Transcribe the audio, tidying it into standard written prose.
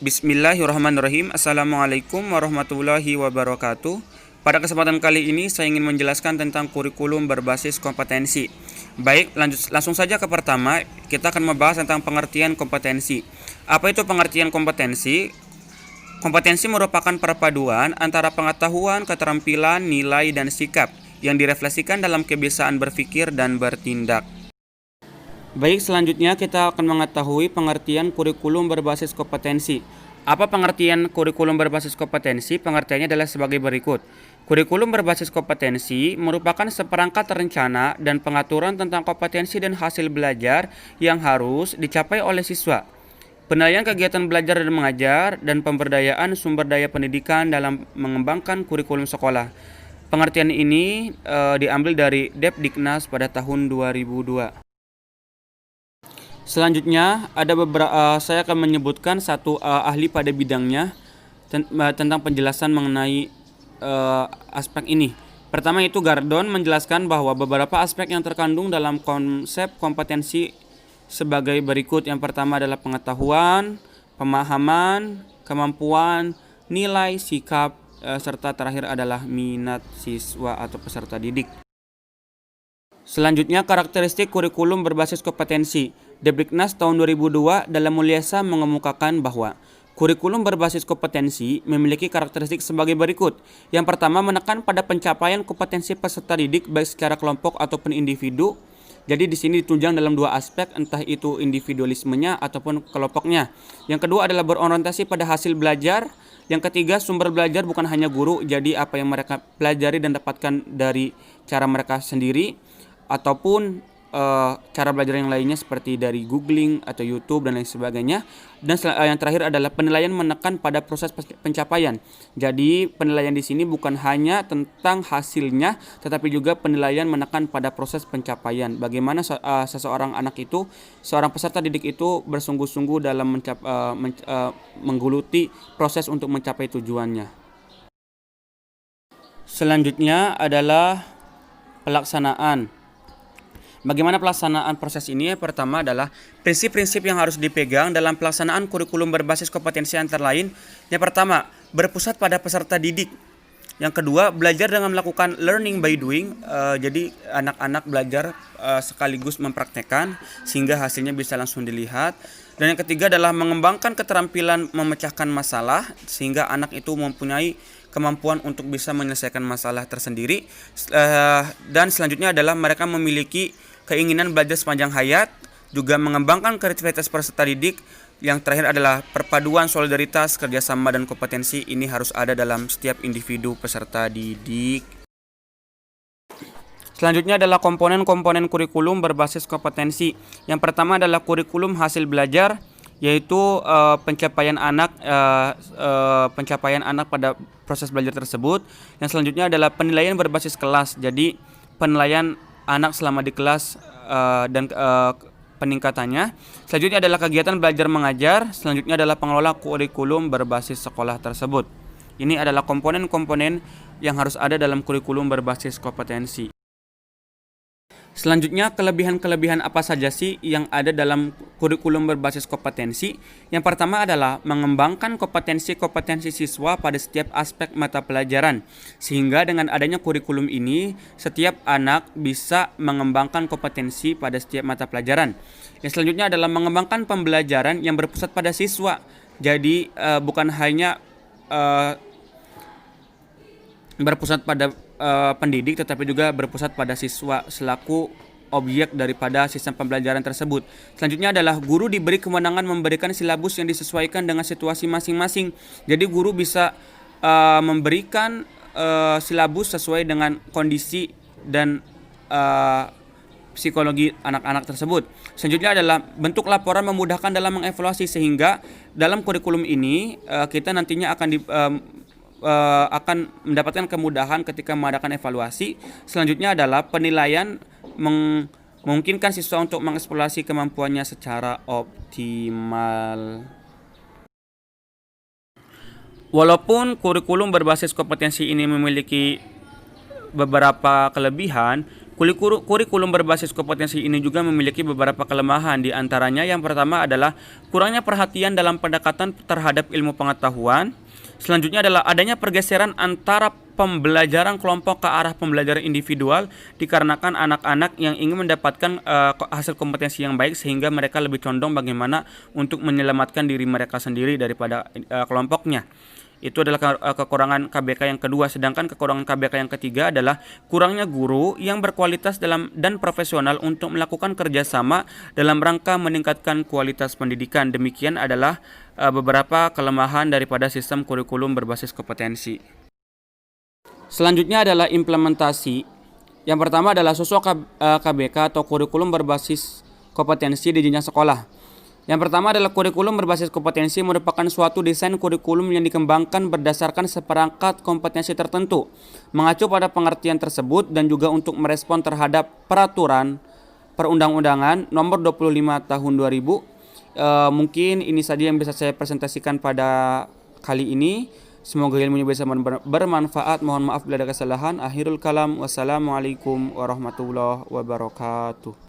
Bismillahirrahmanirrahim. Assalamualaikum warahmatullahi wabarakatuh. Pada kesempatan kali ini saya ingin menjelaskan tentang kurikulum berbasis kompetensi. Baik, langsung saja ke pertama. Kita akan membahas tentang pengertian kompetensi. Apa itu pengertian kompetensi? Kompetensi merupakan perpaduan antara pengetahuan, keterampilan, nilai, dan sikap yang direfleksikan dalam kebiasaan berpikir dan bertindak. Baik, selanjutnya kita akan mengetahui pengertian kurikulum berbasis kompetensi. Apa pengertian kurikulum berbasis kompetensi? Pengertiannya adalah sebagai berikut. Kurikulum berbasis kompetensi merupakan seperangkat rencana dan pengaturan tentang kompetensi dan hasil belajar yang harus dicapai oleh siswa. Penilaian kegiatan belajar dan mengajar dan pemberdayaan sumber daya pendidikan dalam mengembangkan kurikulum sekolah. Pengertian ini diambil dari Depdiknas pada tahun 2002. Selanjutnya saya akan menyebutkan satu ahli pada bidangnya tentang penjelasan mengenai aspek ini. Pertama itu Gardon menjelaskan bahwa beberapa aspek yang terkandung dalam konsep kompetensi sebagai berikut. Yang pertama adalah pengetahuan, pemahaman, kemampuan, nilai, sikap, serta terakhir adalah minat siswa atau peserta didik. Selanjutnya karakteristik kurikulum berbasis kompetensi. Depdiknas tahun 2002 dalam mulyasa mengemukakan bahwa kurikulum berbasis kompetensi memiliki karakteristik sebagai berikut. Yang pertama, menekan pada pencapaian kompetensi peserta didik baik secara kelompok ataupun individu. Jadi di sini ditunjang dalam dua aspek, entah itu individualismenya ataupun kelompoknya. Yang kedua adalah berorientasi pada hasil belajar. Yang ketiga, sumber belajar bukan hanya guru, jadi apa yang mereka pelajari dan dapatkan dari cara mereka sendiri ataupun cara belajar yang lainnya seperti dari googling atau YouTube dan lain sebagainya. Dan yang terakhir adalah penilaian menekan pada proses pencapaian. Jadi penilaian di sini bukan hanya tentang hasilnya, tetapi juga penilaian menekan pada proses pencapaian. Bagaimana seorang peserta didik itu bersungguh-sungguh dalam menggeluti proses untuk mencapai tujuannya. Selanjutnya adalah pelaksanaan. Bagaimana pelaksanaan proses ini? Pertama adalah prinsip-prinsip yang harus dipegang dalam pelaksanaan kurikulum berbasis kompetensi antara lain. Yang pertama, berpusat pada peserta didik. Yang kedua, belajar dengan melakukan learning by doing. Jadi anak-anak belajar sekaligus mempraktekkan sehingga hasilnya bisa langsung dilihat. Dan yang ketiga adalah mengembangkan keterampilan memecahkan masalah sehingga anak itu mempunyai kemampuan untuk bisa menyelesaikan masalah tersendiri. Dan selanjutnya adalah mereka memiliki keinginan belajar sepanjang hayat, juga mengembangkan kreativitas peserta didik. Yang terakhir adalah perpaduan solidaritas, kerjasama, dan kompetensi. Ini harus ada dalam setiap individu peserta didik. Selanjutnya adalah komponen-komponen kurikulum berbasis kompetensi. Yang pertama adalah kurikulum hasil belajar, yaitu pencapaian anak pada proses belajar tersebut. Yang selanjutnya adalah penilaian berbasis kelas. Jadi penilaian anak selama di kelas dan peningkatannya. Selanjutnya adalah kegiatan belajar mengajar. Selanjutnya adalah pengelola kurikulum berbasis sekolah tersebut. Ini adalah komponen-komponen yang harus ada dalam kurikulum berbasis kompetensi. Selanjutnya, kelebihan-kelebihan apa saja sih yang ada dalam kurikulum berbasis kompetensi? Yang pertama adalah mengembangkan kompetensi-kompetensi siswa pada setiap aspek mata pelajaran. Sehingga dengan adanya kurikulum ini, setiap anak bisa mengembangkan kompetensi pada setiap mata pelajaran. Yang selanjutnya adalah mengembangkan pembelajaran yang berpusat pada siswa. Jadi bukan hanya berpusat pada pendidik, tetapi juga berpusat pada siswa selaku objek daripada sistem pembelajaran tersebut. Selanjutnya adalah guru diberi kewenangan memberikan silabus yang disesuaikan dengan situasi masing-masing. Jadi guru bisa memberikan silabus sesuai dengan kondisi dan psikologi anak-anak tersebut. Selanjutnya adalah bentuk laporan memudahkan dalam mengevaluasi, sehingga dalam kurikulum ini kita nantinya akan mendapatkan kemudahan ketika mengadakan evaluasi. Selanjutnya adalah penilaian memungkinkan siswa untuk mengeksplorasi kemampuannya secara optimal. Walaupun kurikulum berbasis kompetensi ini memiliki beberapa kelebihan, Kurikulum berbasis kompetensi ini juga memiliki beberapa kelemahan. Di antaranya yang pertama adalah kurangnya perhatian dalam pendekatan terhadap ilmu pengetahuan. Selanjutnya adalah adanya pergeseran antara pembelajaran kelompok ke arah pembelajaran individual dikarenakan anak-anak yang ingin mendapatkan hasil kompetensi yang baik sehingga mereka lebih condong bagaimana untuk menyelamatkan diri mereka sendiri daripada kelompoknya. Itu adalah kekurangan KBK yang kedua. Sedangkan kekurangan KBK yang ketiga adalah kurangnya guru yang berkualitas dan profesional untuk melakukan kerjasama dalam rangka meningkatkan kualitas pendidikan. Demikian adalah beberapa kelemahan daripada sistem kurikulum berbasis kompetensi. Selanjutnya adalah implementasi. Yang pertama adalah sosok KBK atau kurikulum berbasis kompetensi di jenjang sekolah. Yang pertama adalah kurikulum berbasis kompetensi merupakan suatu desain kurikulum yang dikembangkan berdasarkan seperangkat kompetensi tertentu, mengacu pada pengertian tersebut dan juga untuk merespon terhadap peraturan perundang-undangan nomor 25 tahun 2000. Mungkin ini saja yang bisa saya presentasikan pada kali ini. Semoga ilmunya bisa bermanfaat. Mohon maaf bila ada kesalahan. Akhirul kalam. Wassalamualaikum warahmatullahi wabarakatuh.